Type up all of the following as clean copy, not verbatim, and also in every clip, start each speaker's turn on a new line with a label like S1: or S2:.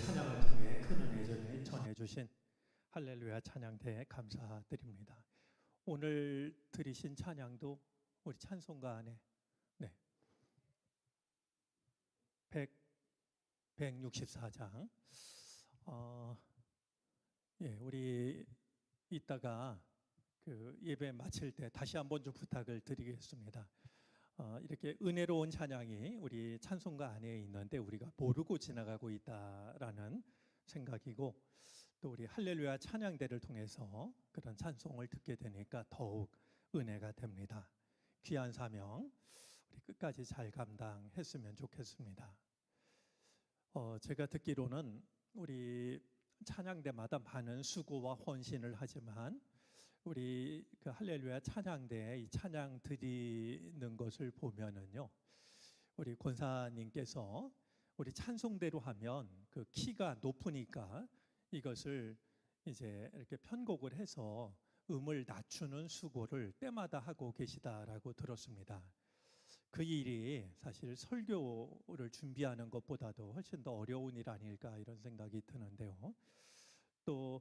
S1: 찬양을 통해 큰 은혜 전해주신 할렐루야 찬양대에 감사드립니다. 오늘 들으신 찬양도 우리 찬송가 안에 164장 우리 이따가 그 예배 마칠 때 다시 한번 좀 부탁을 드리겠습니다. 이렇게 은혜로운 찬양이 우리 찬송가 안에 있는데 우리가 모르고 지나가고 있다라는 생각이고, 또 우리 할렐루야 찬양대를 통해서 그런 찬송을 듣게 되니까 더욱 은혜가 됩니다. 귀한 사명 우리 끝까지 잘 감당했으면 좋겠습니다. 제가 듣기로는 우리 찬양대마다 많은 수고와 헌신을 하지만 우리 그 할렐루야 찬양대에 이 찬양 드리는 것을 보면은요, 우리 권사님께서 우리 찬송대로 하면 그 키가 높으니까 이것을 이제 이렇게 편곡을 해서 음을 낮추는 수고를 때마다 하고 계시다라고 들었습니다. 그 일이 사실 설교를 준비하는 것보다도 훨씬 더 어려운 일 아닐까 이런 생각이 드는데요. 또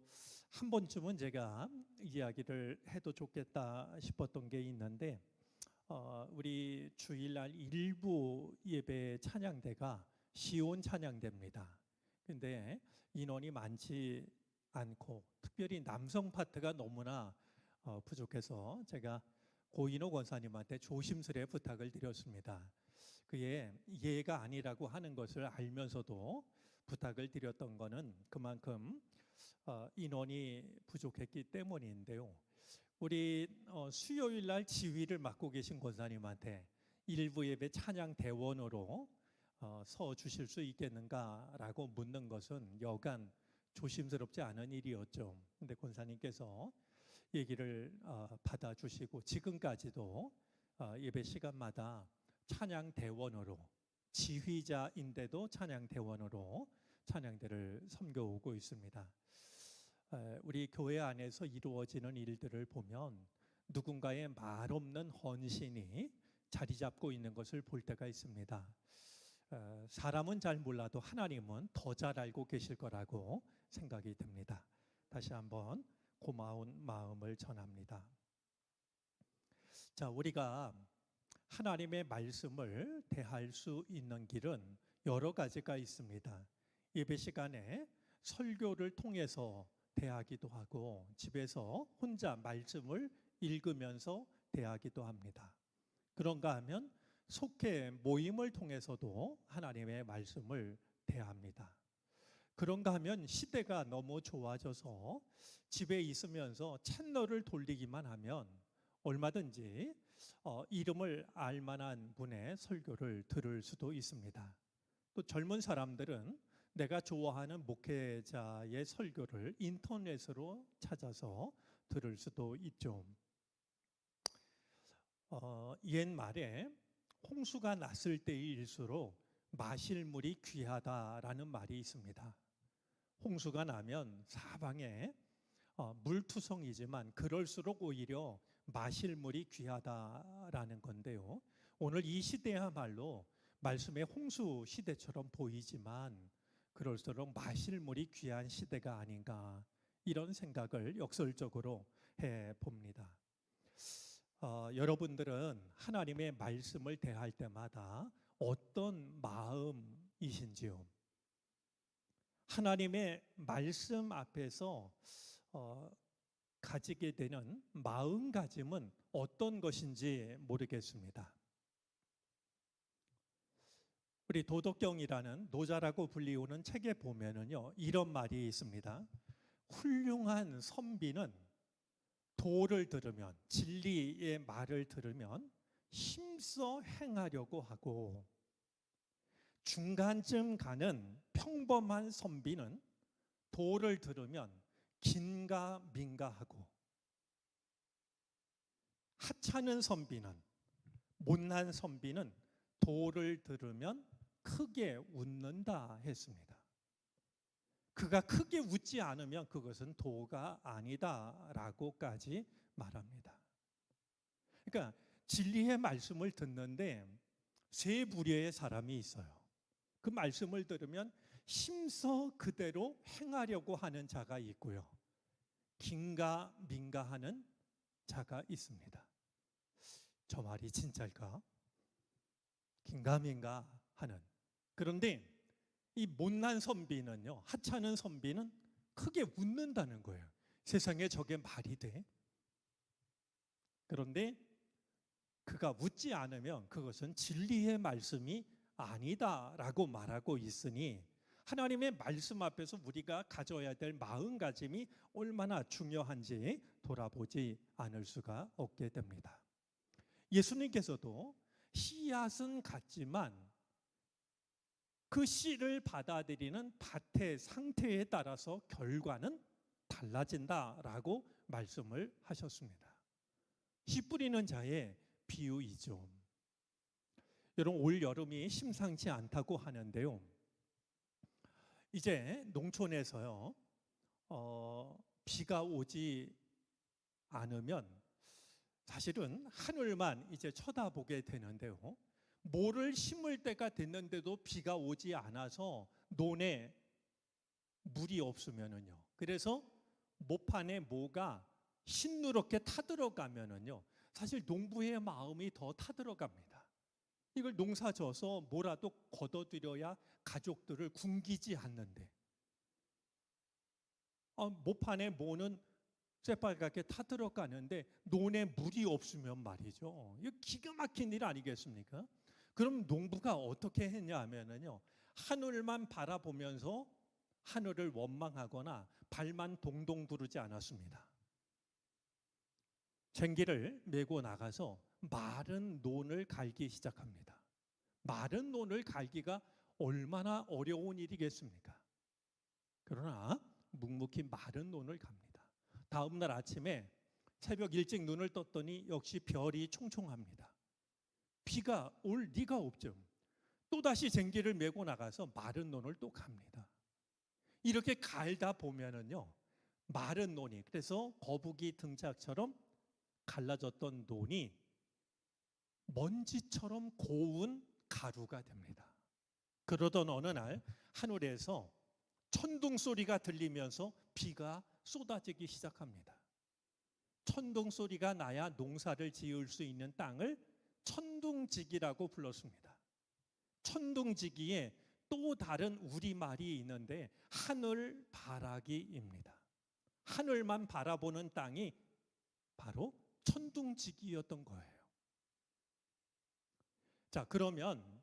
S1: 한 번쯤은 제가 이야기를 해도 좋겠다 싶었던 게 있는데, 우리 주일날 일부 예배 찬양대가 시온 찬양대입니다. 근데 인원이 많지 않고 특별히 남성 파트가 너무나 부족해서 제가 고인호 권사님한테 조심스레 부탁을 드렸습니다. 그의 예가 아니라고 하는 것을 알면서도 부탁을 드렸던 거는 그만큼 인원이 부족했기 때문인데요. 우리 수요일 날 지휘를 맡고 계신 권사님한테 일부 예배 찬양 대원으로 서 주실 수 있겠는가라고 묻는 것은 여간 조심스럽지 않은 일이었죠. 근데 권사님께서 얘기를 받아주시고 지금까지도 예배 시간마다 찬양 대원으로, 지휘자인데도 찬양 대원으로 찬양대를 섬겨오고 있습니다. 우리 교회 안에서 이루어지는 일들을 보면 누군가의 말없는 헌신이 자리 잡고 있는 것을 볼 때가 있습니다. 사람은 잘 몰라도 하나님은 더 잘 알고 계실 거라고 생각이 듭니다. 다시 한번 고마운 마음을 전합니다. 자, 우리가 하나님의 말씀을 대할 수 있는 길은 여러 가지가 있습니다. 예배 시간에 설교를 통해서 대하기도 하고 집에서 혼자 말씀을 읽으면서 대하기도 합니다. 그런가 하면 속회 모임을 통해서도 하나님의 말씀을 대합니다. 그런가 하면 시대가 너무 좋아져서 집에 있으면서 채널을 돌리기만 하면 얼마든지 이름을 알 만한 분의 설교를 들을 수도 있습니다. 또 젊은 사람들은 내가 좋아하는 목회자의 설교를 인터넷으로 찾아서 들을 수도 있죠. 옛말에 홍수가 났을 때일수록 마실 물이 귀하다라는 말이 있습니다. 홍수가 나면 사방에 물투성이지만 그럴수록 오히려 마실 물이 귀하다라는 건데요. 오늘 이 시대야말로 말씀의 홍수 시대처럼 보이지만 그럴수록 마실 물이 귀한 시대가 아닌가, 이런 생각을 역설적으로 해봅니다. 여러분들은 하나님의 말씀을 대할 때마다 어떤 마음이신지요? 하나님의 말씀 앞에서 가지게 되는 마음가짐은 어떤 것인지 모르겠습니다. 우리 도덕경이라는 노자라고 불리우는 책에 보면은요, 이런 말이 있습니다. 훌륭한 선비는 도를 들으면, 진리의 말을 들으면 힘써 행하려고 하고, 중간쯤 가는 평범한 선비는 도를 들으면 긴가민가하고, 하찮은 선비는, 못난 선비는 도를 들으면 크게 웃는다 했습니다. 그가 크게 웃지 않으면 그것은 도가 아니다라고까지 말합니다. 그러니까 진리의 말씀을 듣는데 세 부류의 사람이 있어요. 그 말씀을 들으면 심서 그대로 행하려고 하는 자가 있고요. 긴가민가하는 자가 있습니다. 저 말이 진짜일까? 긴가민가하는. 그런데 이 못난 선비는요, 하찮은 선비는 크게 웃는다는 거예요. 세상에 저게 말이 돼? 그런데 그가 웃지 않으면 그것은 진리의 말씀이 아니다라고 말하고 있으니 하나님의 말씀 앞에서 우리가 가져야 될 마음가짐이 얼마나 중요한지 돌아보지 않을 수가 없게 됩니다. 예수님께서도 씨앗은 같지만 그 씨를 받아들이는 밭의 상태에 따라서 결과는 달라진다라고 말씀을 하셨습니다. 씨 뿌리는 자의 비유이죠. 여러분, 올 여름이 심상치 않다고 하는데요. 이제 농촌에서요, 비가 오지 않으면 사실은 하늘만 이제 쳐다보게 되는데요. 모를 심을 때가 됐는데도 비가 오지 않아서 논에 물이 없으면은요. 그래서 모판에 모가 신누렇게 타들어가면은요. 사실 농부의 마음이 더 타들어갑니다. 이걸 농사 져서 뭐라도 걷어들여야 가족들을 굶기지 않는데 모판에 모는 새빨갛게 타들어가는데 논에 물이 없으면 말이죠. 이거 기가 막힌 일 아니겠습니까? 그럼 농부가 어떻게 했냐 하면은요. 하늘만 바라보면서 하늘을 원망하거나 발만 동동 구르지 않았습니다. 쟁기를 메고 나가서 마른 논을 갈기 시작합니다. 마른 논을 갈기가 얼마나 어려운 일이겠습니까? 그러나 묵묵히 마른 논을 갑니다. 다음 날 아침에 새벽 일찍 눈을 떴더니 역시 별이 총총합니다. 비가 올 리가 없죠. 또다시 쟁기를 메고 나가서 마른 논을 또 갑니다. 이렇게 갈다 보면은요, 마른 논이, 그래서 거북이 등짝처럼 갈라졌던 논이 먼지처럼 고운 가루가 됩니다. 그러던 어느 날 하늘에서 천둥 소리가 들리면서 비가 쏟아지기 시작합니다. 천둥 소리가 나야 농사를 지을 수 있는 땅을 천둥지기라고 불렀습니다. 천둥지기에 또 다른 우리말이 있는데 하늘바라기입니다. 하늘만 바라보는 땅이 바로 천둥지기였던 거예요. 자, 그러면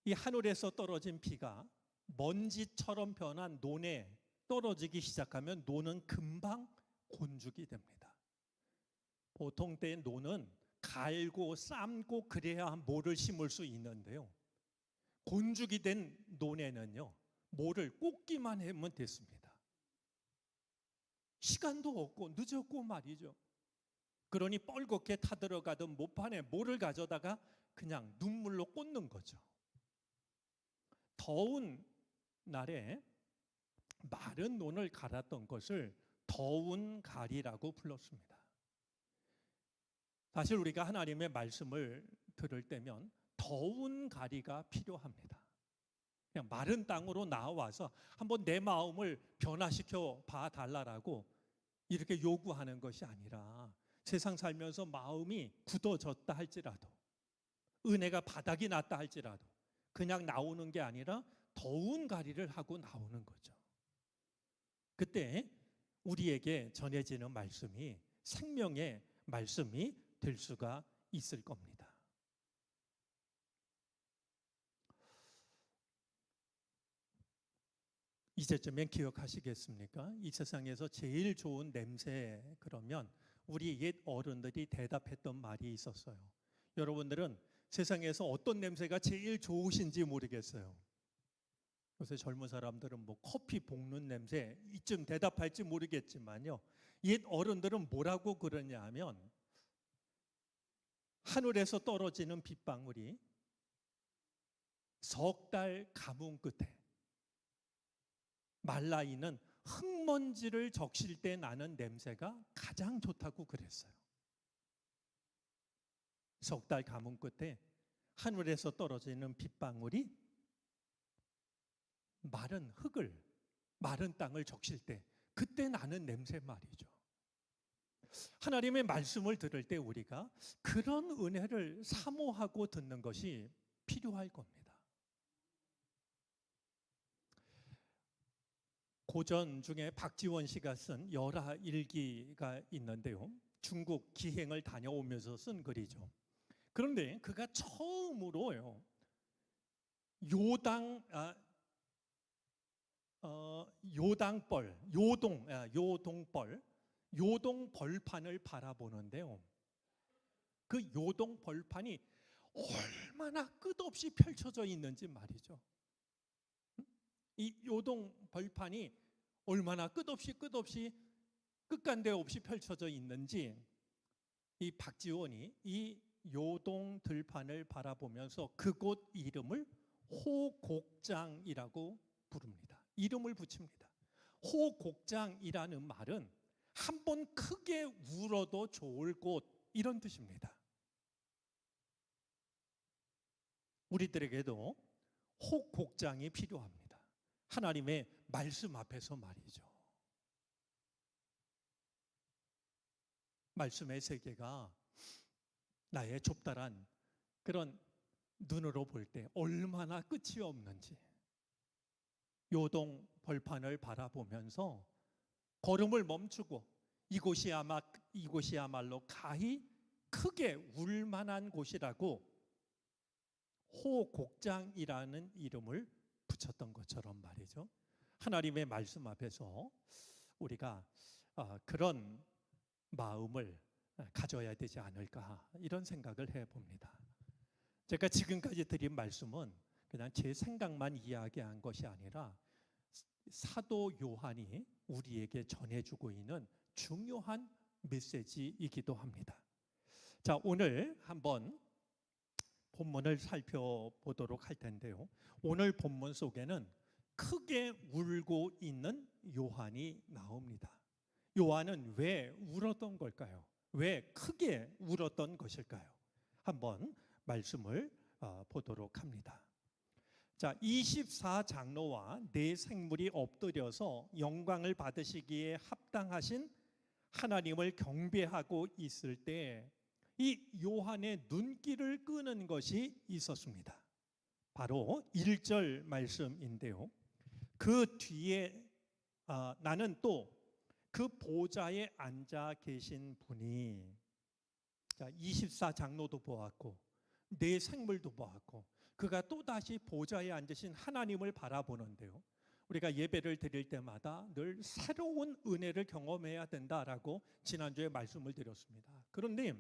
S1: 이 하늘에서 떨어진 비가 먼지처럼 변한 논에 떨어지기 시작하면 논은 금방 곤죽이 됩니다. 보통 때 논은 갈고 삶고 그래야 모를 심을 수 있는데요. 곤죽이 된 논에는요, 모를 꽂기만 하면 됐습니다. 시간도 없고 늦었고 말이죠. 그러니 뻘겋게 타들어가던 모판에 모를 가져다가 그냥 눈물로 꽂는 거죠. 더운 날에 마른 논을 갈았던 것을 더운 가리라고 불렀습니다. 사실 우리가 하나님의 말씀을 들을 때면 더운 가리가 필요합니다. 그냥 마른 땅으로 나와서 한번 내 마음을 변화시켜 봐달라고 이렇게 요구하는 것이 아니라 세상 살면서 마음이 굳어졌다 할지라도 은혜가 바닥이 났다 할지라도 그냥 나오는 게 아니라 더운 가리를 하고 나오는 거죠. 그때 우리에게 전해지는 말씀이 생명의 말씀이 될 수가 있을 겁니다. 이제쯤엔 기억하시겠습니까? 이 세상에서 제일 좋은 냄새, 그러면 우리 옛 어른들이 대답했던 말이 있었어요. 여러분들은 세상에서 어떤 냄새가 제일 좋으신지 모르겠어요. 요새 젊은 사람들은 뭐 커피 볶는 냄새 이쯤 대답할지 모르겠지만요. 옛 어른들은 뭐라고 그러냐 하면 하늘에서 떨어지는 빗방울이 석 달 가뭄 끝에 말라있는 흙먼지를 적실 때 나는 냄새가 가장 좋다고 그랬어요. 석 달 가뭄 끝에 하늘에서 떨어지는 빗방울이 마른 흙을, 마른 땅을 적실 때 그때 나는 냄새 말이죠. 하나님의 말씀을 들을 때 우리가 그런 은혜를 사모하고 듣는 것이 필요할 겁니다. 고전 중에 박지원 씨가 쓴 열하 일기가 있는데요. 중국 기행을 다녀오면서 쓴 글이죠. 그런데 그가 처음으로요, 요동 벌판을 바라보는데요. 그 요동 벌판이 얼마나 끝없이 펼쳐져 있는지 말이죠. 이 요동 벌판이 얼마나 끝없이 끝간데 없이 펼쳐져 있는지 이 박지원이 이 요동 들판을 바라보면서 그곳 이름을 호곡장이라고 부릅니다. 이름을 붙입니다. 호곡장이라는 말은 한번 크게 울어도 좋을 곳, 이런 뜻입니다. 우리들에게도 호곡장이 필요합니다. 하나님의 말씀 앞에서 말이죠. 말씀의 세계가 나의 좁다란 그런 눈으로 볼 때 얼마나 끝이 없는지, 요동 벌판을 바라보면서 걸음을 멈추고 이곳이야말로 가히 크게 울 만한 곳이라고 호곡장이라는 이름을 붙였던 것처럼 말이죠. 하나님의 말씀 앞에서 우리가 그런 마음을 가져야 되지 않을까, 이런 생각을 해봅니다. 제가 지금까지 드린 말씀은 그냥 제 생각만 이야기한 것이 아니라 사도 요한이 우리에게 전해주고 있는 중요한 메시지이기도 합니다. 자, 오늘 한번 본문을 살펴보도록 할 텐데요. 오늘 본문 속에는 크게 울고 있는 요한이 나옵니다. 요한은 왜 울었던 걸까요? 왜 크게 울었던 것일까요? 한번 말씀을 보도록 합니다. 자, 24장로와 네 생물이 엎드려서 영광을 받으시기에 합당하신 하나님을 경배하고 있을 때 이 요한의 눈길을 끄는 것이 있었습니다. 바로 1절 말씀인데요. 그 뒤에 나는 또 그 보좌에 앉아 계신 분이, 자, 24장로도 보았고 네 생물도 보았고 그가 또다시 보좌에 앉으신 하나님을 바라보는데요. 우리가 예배를 드릴 때마다 늘 새로운 은혜를 경험해야 된다라고 지난주에 말씀을 드렸습니다. 그런데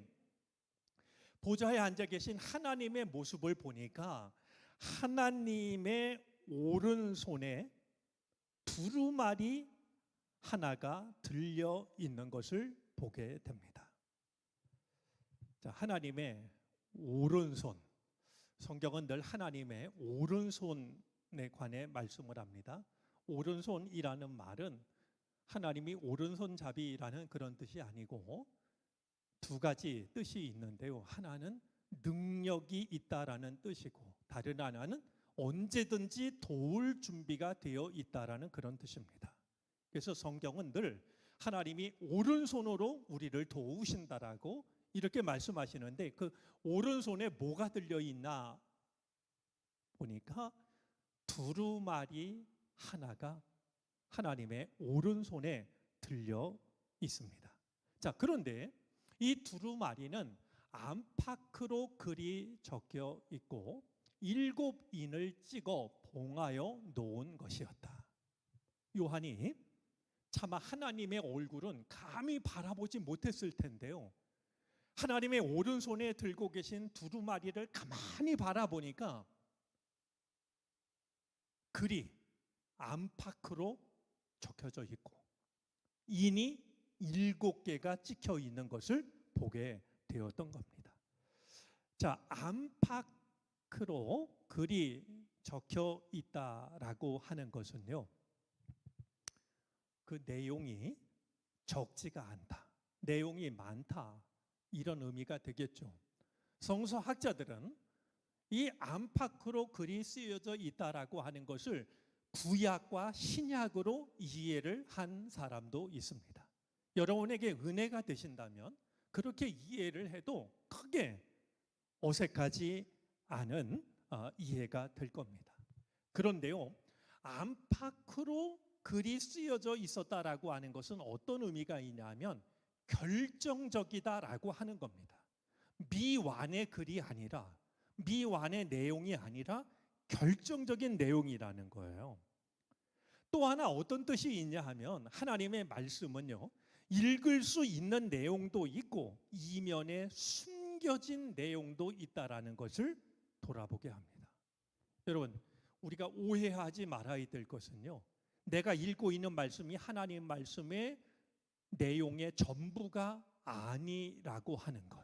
S1: 보좌에 앉아 계신 하나님의 모습을 보니까 하나님의 오른손에 두루마리 하나가 들려 있는 것을 보게 됩니다. 자, 하나님의 오른손, 성경은 늘 하나님의 오른손에 관해 말씀을 합니다. 오른손이라는 말은 하나님이 오른손잡이라는 그런 뜻이 아니고 두 가지 뜻이 있는데요. 하나는 능력이 있다라는 뜻이고 다른 하나는 언제든지 도울 준비가 되어 있다라는 그런 뜻입니다. 그래서 성경은 늘 하나님이 오른손으로 우리를 도우신다라고 이렇게 말씀하시는데 그 오른손에 뭐가 들려 있나 보니까 두루마리 하나가 하나님의 오른손에 들려 있습니다. 자, 그런데 이 두루마리는 안팎으로 글이 적혀 있고 7인을 찍어 봉하여 놓은 것이었다. 요한이 차마 하나님의 얼굴은 감히 바라보지 못했을 텐데요. 하나님의 오른손에 들고 계신 두루마리를 가만히 바라보니까 글이 안팎으로 적혀져 있고 인이 7개가 찍혀 있는 것을 보게 되었던 겁니다. 자, 안팎으로 글이 적혀 있다라고 하는 것은요, 그 내용이 적지가 않다, 내용이 많다, 이런 의미가 되겠죠. 성서학자들은 이 안팎으로 글이 쓰여져 있다라고 하는 것을 구약과 신약으로 이해를 한 사람도 있습니다. 여러분에게 은혜가 되신다면 그렇게 이해를 해도 크게 어색하지 않은 이해가 될 겁니다. 그런데요, 안팎으로 글이 쓰여져 있었다라고 하는 것은 어떤 의미가 있냐면 결정적이다라고 하는 겁니다. 미완의 글이 아니라, 미완의 내용이 아니라 결정적인 내용이라는 거예요. 또 하나 어떤 뜻이 있냐 하면 하나님의 말씀은요, 읽을 수 있는 내용도 있고 이면에 숨겨진 내용도 있다라는 것을 돌아보게 합니다. 여러분, 우리가 오해하지 말아야 될 것은요, 내가 읽고 있는 말씀이 하나님 말씀의 내용의 전부가 아니라고 하는 것.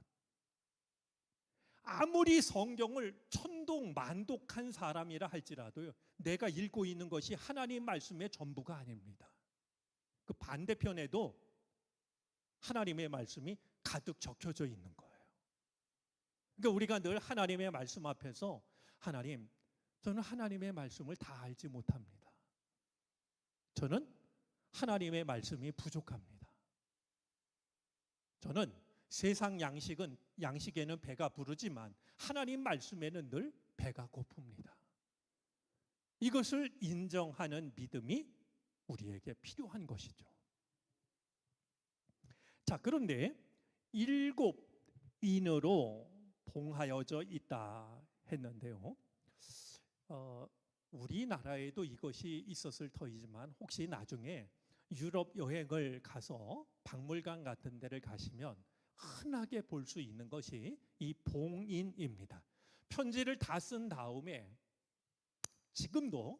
S1: 아무리 성경을 천독만독한 사람이라 할지라도요, 내가 읽고 있는 것이 하나님 말씀의 전부가 아닙니다. 그 반대편에도 하나님의 말씀이 가득 적혀져 있는 거예요. 그러니까 우리가 늘 하나님의 말씀 앞에서 하나님, 저는 하나님의 말씀을 다 알지 못합니다. 저는 하나님의 말씀이 부족합니다. 저는 세상 양식에는 배가 부르지만 하나님 말씀에는 늘 배가 고픕니다. 이것을 인정하는 믿음이 우리에게 필요한 것이죠. 자, 그런데 7인으로 봉하여져 있다 했는데요. 우리나라에도 이것이 있었을 터이지만 혹시 나중에 유럽 여행을 가서 박물관 같은 데를 가시면 흔하게 볼 수 있는 것이 이 봉인입니다. 편지를 다 쓴 다음에 지금도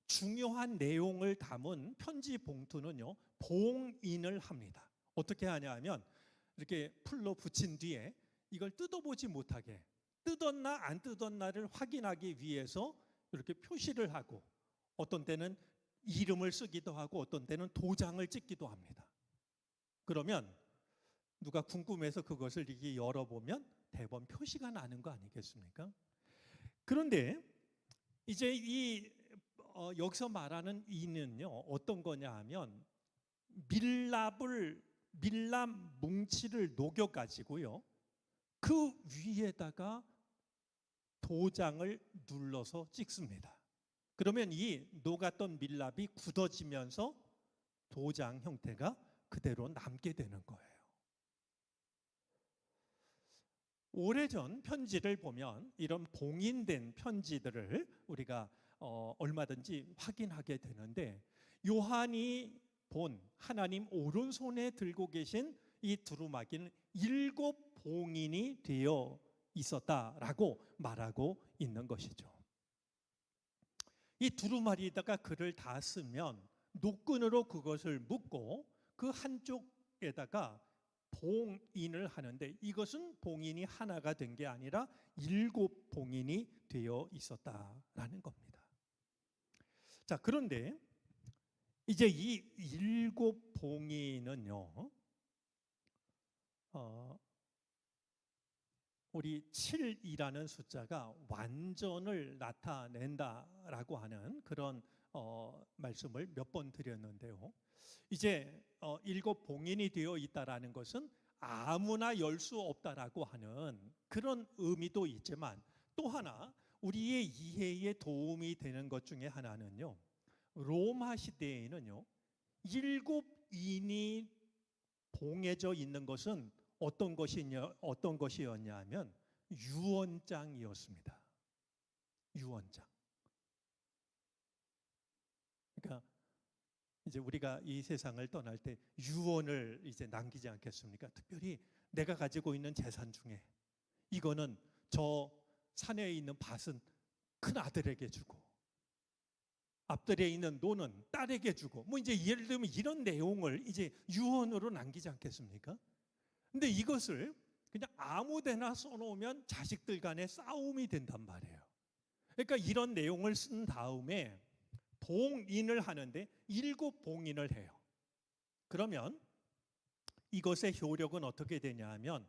S1: 중요한 내용을 담은 편지 봉투는요, 봉인을 합니다. 어떻게 하냐 하면 이렇게 풀로 붙인 뒤에 이걸 뜯어보지 못하게, 뜯었나 안 뜯었나를 확인하기 위해서 이렇게 표시를 하고, 어떤 때는 이름을 쓰기도 하고 어떤 때는 도장을 찍기도 합니다. 그러면 누가 궁금해서 그것을 이렇게 열어보면 대번 표시가 나는 거 아니겠습니까? 그런데 이제 여기서 말하는 이는요, 어떤 거냐 하면 밀랍 뭉치를 녹여 가지고요, 그 위에다가 도장을 눌러서 찍습니다. 그러면 이 녹았던 밀랍이 굳어지면서 도장 형태가 그대로 남게 되는 거예요. 오래전 편지를 보면 이런 봉인된 편지들을 우리가 얼마든지 확인하게 되는데, 요한이 본 하나님 오른손에 들고 계신 이 두루마기는 7 봉인이 되어 있었다라고 말하고 있는 것이죠. 이 두루마리에다가 글을 다 쓰면 노끈으로 그것을 묶고 그 한쪽에다가 봉인을 하는데, 이것은 봉인이 하나가 된 게 아니라 7 봉인이 되어 있었다라는 겁니다. 자, 그런데 이제 이 7 봉인은요, 우리 7이라는 숫자가 완전을 나타낸다라고 하는 그런 말씀을 몇 번 드렸는데요. 이제 7 봉인이 되어 있다라는 것은 아무나 열 수 없다라고 하는 그런 의미도 있지만, 또 하나 우리의 이해에 도움이 되는 것 중에 하나는요, 로마 시대에는요 7인이 봉해져 있는 것은 어떤 것이었냐 하면 유언장이었습니다. 유언장. 그러니까 이제 우리가 이 세상을 떠날 때 유언을 이제 남기지 않겠습니까? 특별히 내가 가지고 있는 재산 중에 이거는 저 산에 있는 밭은 큰 아들에게 주고, 앞들에 있는 노는 딸에게 주고, 뭐 이제 예를 들면 이런 내용을 이제 유언으로 남기지 않겠습니까? 근데 이것을 그냥 아무데나 써놓으면 자식들 간에 싸움이 된단 말이에요. 그러니까 이런 내용을 쓴 다음에 봉인을 하는데 7 봉인을 해요. 그러면 이것의 효력은 어떻게 되냐 하면,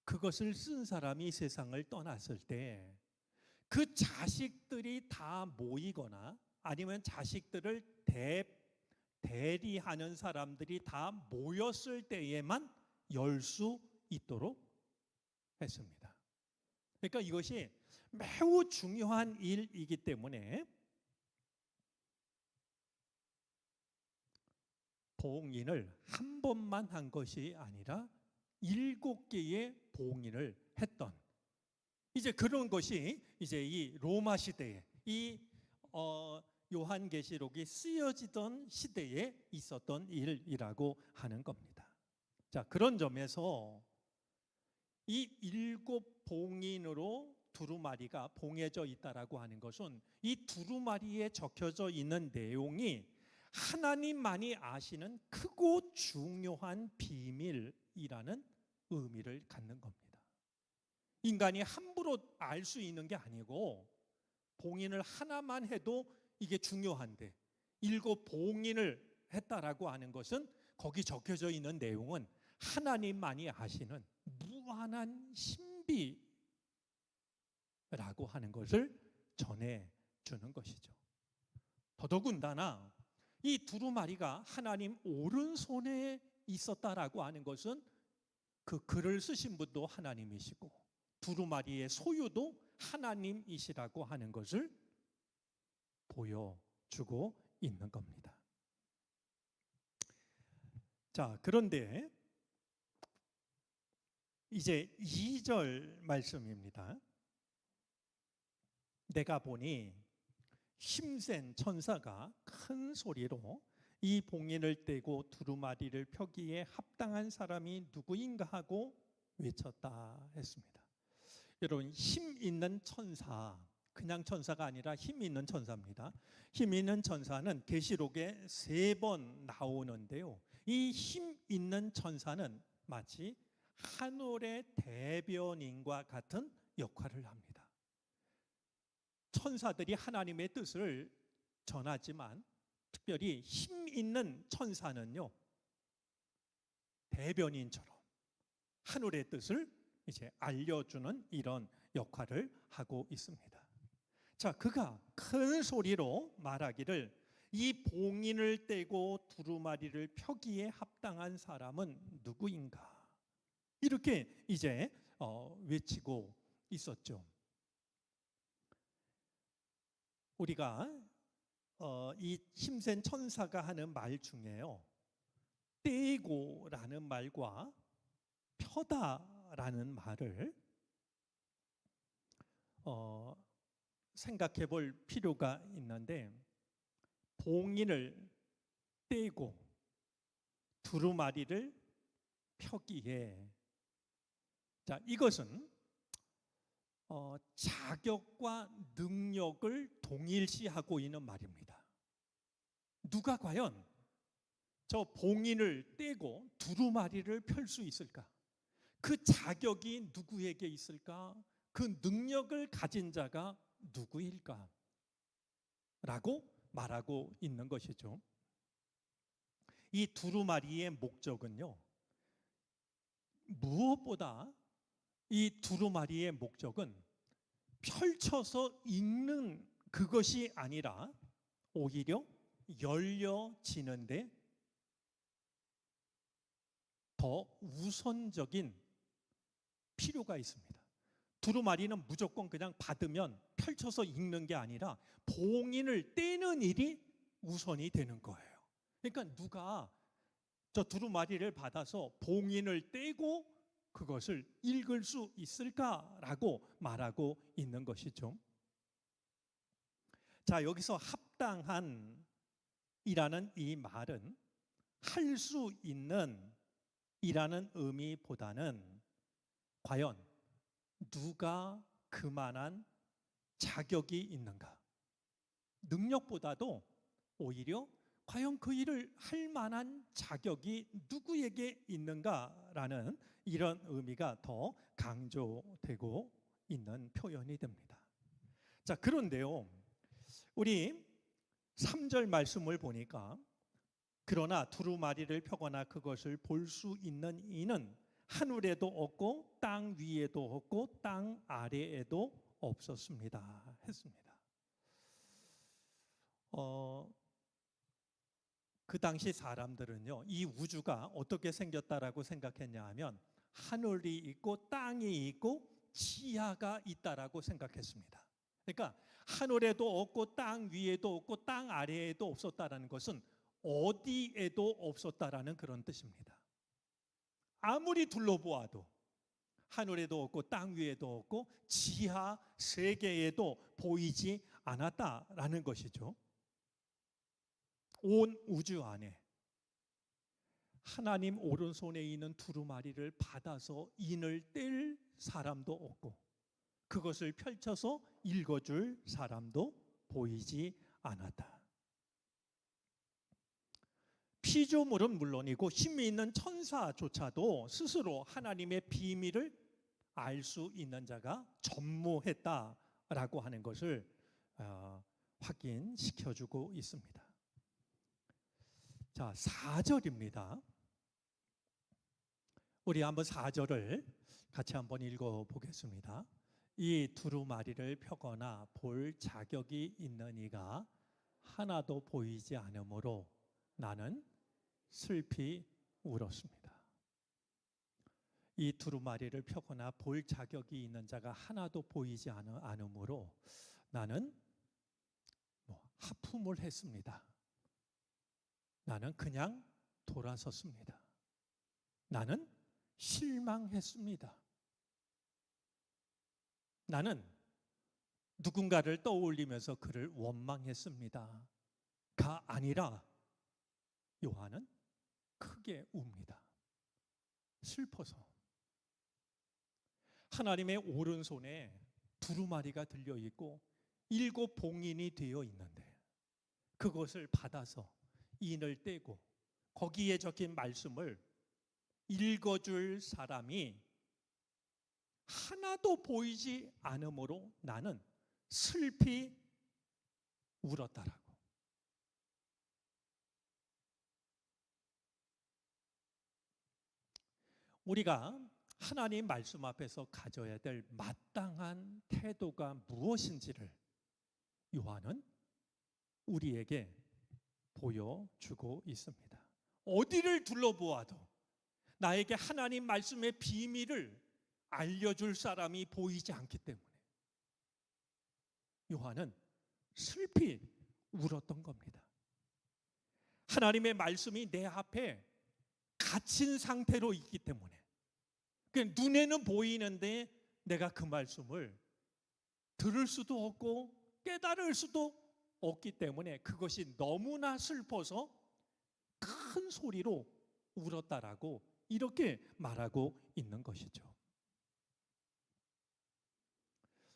S1: 그것을 쓴 사람이 세상을 떠났을 때 그 자식들이 다 모이거나 아니면 자식들을 대리하는 사람들이 다 모였을 때에만 열 수 있도록 했습니다. 그러니까 이것이 매우 중요한 일이기 때문에 봉인을 한 번만 한 것이 아니라 7개의 봉인을 했던, 이제 그런 것이 이제 이 로마 시대에 이 요한계시록이 쓰여지던 시대에 있었던 일이라고 하는 겁니다. 자, 그런 점에서 이 7봉인으로 두루마리가 봉해져 있다라고 하는 것은 이 두루마리에 적혀져 있는 내용이 하나님만이 아시는 크고 중요한 비밀이라는 의미를 갖는 겁니다. 인간이 함부로 알 수 있는 게 아니고, 봉인을 하나만 해도 이게 중요한데 7봉인을 했다라고 하는 것은 거기 적혀져 있는 내용은 하나님만이 아시는 무한한 신비라고 하는 것을 전해주는 것이죠. 더더군다나 이 두루마리가 하나님 오른손에 있었다라고 하는 것은 그 글을 쓰신 분도 하나님이시고 두루마리의 소유도 하나님이시라고 하는 것을 보여주고 있는 겁니다. 자, 그런데 이제 2절 말씀입니다. 내가 보니 힘센 천사가 큰 소리로 이 봉인을 떼고 두루마리를 펴기에 합당한 사람이 누구인가 하고 외쳤다 했습니다. 여러분, 힘 있는 천사, 그냥 천사가 아니라 힘 있는 천사입니다. 힘 있는 천사는 계시록에 3번 나오는데요. 이 힘 있는 천사는 마치 하늘의 대변인과 같은 역할을 합니다. 천사들이 하나님의 뜻을 전하지만 특별히 힘 있는 천사는요, 대변인처럼 하늘의 뜻을 이제 알려주는 이런 역할을 하고 있습니다. 자, 그가 큰 소리로 말하기를 이 봉인을 떼고 두루마리를 펴기에 합당한 사람은 누구인가? 이렇게 이제 외치고 있었죠. 우리가 이 힘센 천사가 하는 말 중에요, 떼고라는 말과 펴다라는 말을 생각해 볼 필요가 있는데, 봉인을 떼고 두루마리를 펴기에, 자, 이것은 자격과 능력을 동일시하고 있는 말입니다. 누가 과연 저 봉인을 떼고 두루마리를 펼 수 있을까? 그 자격이 누구에게 있을까? 그 능력을 가진 자가 누구일까? 라고 말하고 있는 것이죠. 이 두루마리의 목적은요, 무엇보다 이 두루마리의 목적은 펼쳐서 읽는 그것이 아니라 오히려 열려지는데 더 우선적인 필요가 있습니다. 두루마리는 무조건 그냥 받으면 펼쳐서 읽는 게 아니라 봉인을 떼는 일이 우선이 되는 거예요. 그러니까 누가 저 두루마리를 받아서 봉인을 떼고 그것을 읽을 수 있을까라고 말하고 있는 것이죠. 자, 여기서 합당한 이라는 이 말은 할 수 있는 이라는 의미보다는 과연 누가 그만한 자격이 있는가, 능력보다도 오히려 과연 그 일을 할 만한 자격이 누구에게 있는가라는 이런 의미가 더 강조되고 있는 표현이 됩니다. 자, 그런데요, 우리 3절 말씀을 보니까 그러나 두루마리를 펴거나 그것을 볼 수 있는 이는 하늘에도 없고 땅 위에도 없고 땅 아래에도 없었습니다 했습니다. 어, 그 당시 사람들은요, 이 우주가 어떻게 생겼다라고 생각했냐 하면 하늘이 있고 땅이 있고 지하가 있다라고 생각했습니다. 그러니까 하늘에도 없고 땅 위에도 없고 땅 아래에도 없었다라는 것은 어디에도 없었다라는 그런 뜻입니다. 아무리 둘러보아도 하늘에도 없고 땅 위에도 없고 지하 세계에도 보이지 않았다라는 것이죠. 온 우주 안에 하나님 오른손에 있는 두루마리를 받아서 인을 뗄 사람도 없고 그것을 펼쳐서 읽어줄 사람도 보이지 않았다. 피조물은 물론이고 힘이 있는 천사조차도 스스로 하나님의 비밀을 알 수 있는 자가 전무했다라고 하는 것을 확인시켜주고 있습니다. 자, 4절입니다. 우리 한번 4절을 같이 한번 읽어보겠습니다. 이 두루마리를 펴거나 볼 자격이 있는 이가 하나도 보이지 않으므로 나는 슬피 울었습니다. 이 두루마리를 펴거나 볼 자격이 있는 자가 하나도 보이지 않으므로 나는 하품을 했습니다. 나는 그냥 돌아섰습니다. 나는 실망했습니다. 나는 누군가를 떠올리면서 그를 원망했습니다. 가 아니라 요한은 크게 웁니다. 슬퍼서. 하나님의 오른손에 두루마리가 들려 있고 7 봉인이 되어 있는데 그것을 받아서 인을 떼고 거기에 적힌 말씀을 읽어줄 사람이 하나도 보이지 않으므로 나는 슬피 울었다라고. 우리가 하나님 말씀 앞에서 가져야 될 마땅한 태도가 무엇인지를 요한은 우리에게 보여주고 있습니다. 어디를 둘러보아도 나에게 하나님 말씀의 비밀을 알려줄 사람이 보이지 않기 때문에 요한은 슬피 울었던 겁니다. 하나님의 말씀이 내 앞에 갇힌 상태로 있기 때문에 눈에는 보이는데 내가 그 말씀을 들을 수도 없고 깨달을 수도 없기 때문에 그것이 너무나 슬퍼서 큰 소리로 울었다라고 이렇게 말하고 있는 것이죠.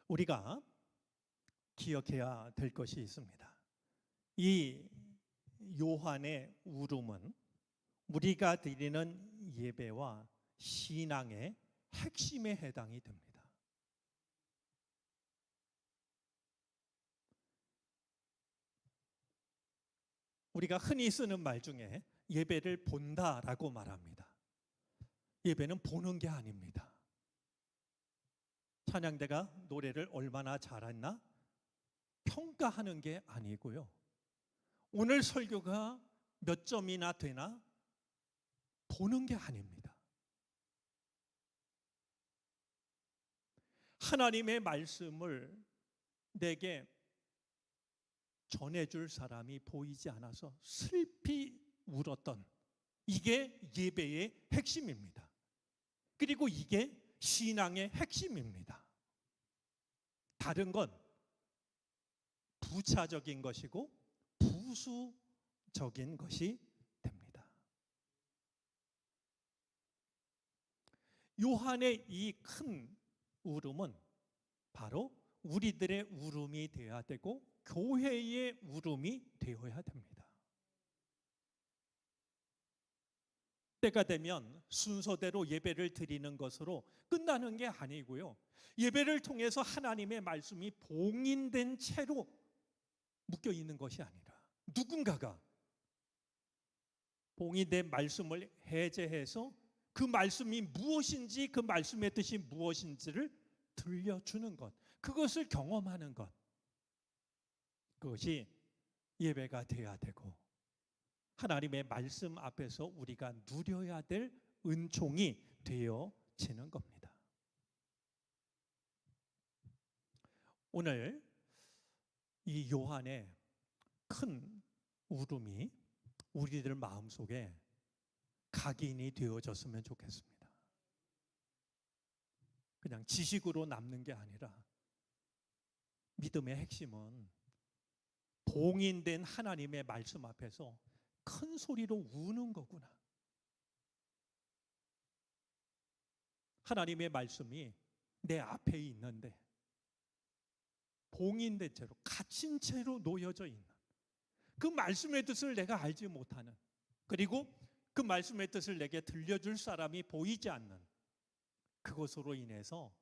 S1: 우리가 기억해야 될 것이 있습니다. 이 요한의 울음은 우리가 드리는 예배와 신앙의 핵심에 해당이 됩니다. 우리가 흔히 쓰는 말 중에 예배를 본다라고 말합니다. 예배는 보는 게 아닙니다. 찬양대가 노래를 얼마나 잘했나 평가하는 게 아니고요. 오늘 설교가 몇 점이나 되나 보는 게 아닙니다. 하나님의 말씀을 내게 전해줄 사람이 보이지 않아서 슬피 울었던 이게 예배의 핵심입니다. 그리고 이게 신앙의 핵심입니다. 다른 건 부차적인 것이고 부수적인 것이 됩니다. 요한의 이 큰 울음은 바로 우리들의 울음이 되어야 되고 교회의 울음이 되어야 됩니다. 때가 되면 순서대로 예배를 드리는 것으로 끝나는 게 아니고요. 예배를 통해서 하나님의 말씀이 봉인된 채로 묶여 있는 것이 아니라 누군가가 봉인된 말씀을 해제해서 그 말씀이 무엇인지 그 말씀의 뜻이 무엇인지를 들려주는 것, 그것을 경험하는 것, 그것이 예배가 되어야 되고 하나님의 말씀 앞에서 우리가 누려야 될 은총이 되어지는 겁니다. 오늘 이 요한의 큰 울음이 우리들 마음속에 각인이 되어졌으면 좋겠습니다. 그냥 지식으로 남는 게 아니라 믿음의 핵심은 봉인된 하나님의 말씀 앞에서 큰 소리로 우는 거구나. 하나님의 말씀이 내 앞에 있는데 봉인된 채로 갇힌 채로 놓여져 있는 그 말씀의 뜻을 내가 알지 못하는, 그리고 그 말씀의 뜻을 내게 들려줄 사람이 보이지 않는 그것으로 인해서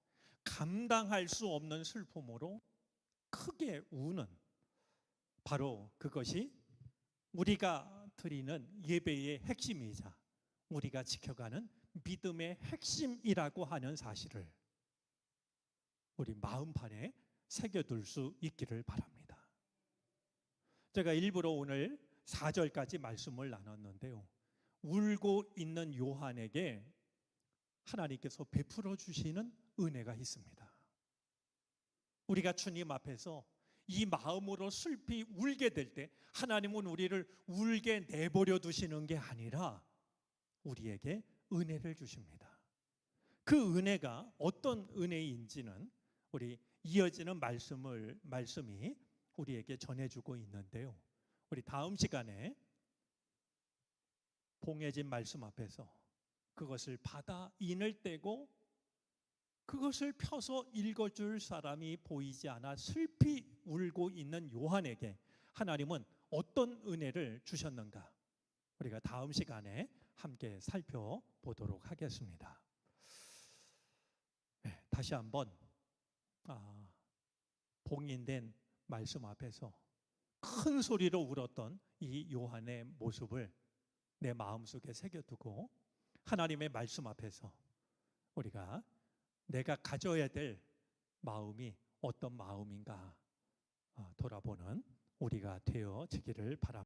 S1: 감당할 수 없는 슬픔으로 크게 우는, 바로 그것이 우리가 드리는 예배의 핵심이자 우리가 지켜가는 믿음의 핵심이라고 하는 사실을 우리 마음판에 새겨둘 수 있기를 바랍니다. 제가 일부러 오늘 4절까지 말씀을 나눴는데요, 울고 있는 요한에게 하나님께서 베풀어 주시는 은혜가 있습니다. 우리가 주님 앞에서 이 마음으로 슬피 울게 될 때 하나님은 우리를 울게 내버려 두시는 게 아니라 우리에게 은혜를 주십니다. 그 은혜가 어떤 은혜인지는 우리 이어지는 말씀이 우리에게 전해주고 있는데요, 우리 다음 시간에 봉해진 말씀 앞에서 그것을 받아 인을 떼고 그것을 펴서 읽어줄 사람이 보이지 않아 슬피 울고 있는 요한에게 하나님은 어떤 은혜를 주셨는가, 우리가 다음 시간에 함께 살펴보도록 하겠습니다. 네, 다시 한번 봉인된 말씀 앞에서 큰 소리로 울었던 이 요한의 모습을 내 마음속에 새겨두고 하나님의 말씀 앞에서 우리가 내가 가져야 될 마음이 어떤 마음인가 돌아보는 우리가 되어지기를 바랍니다.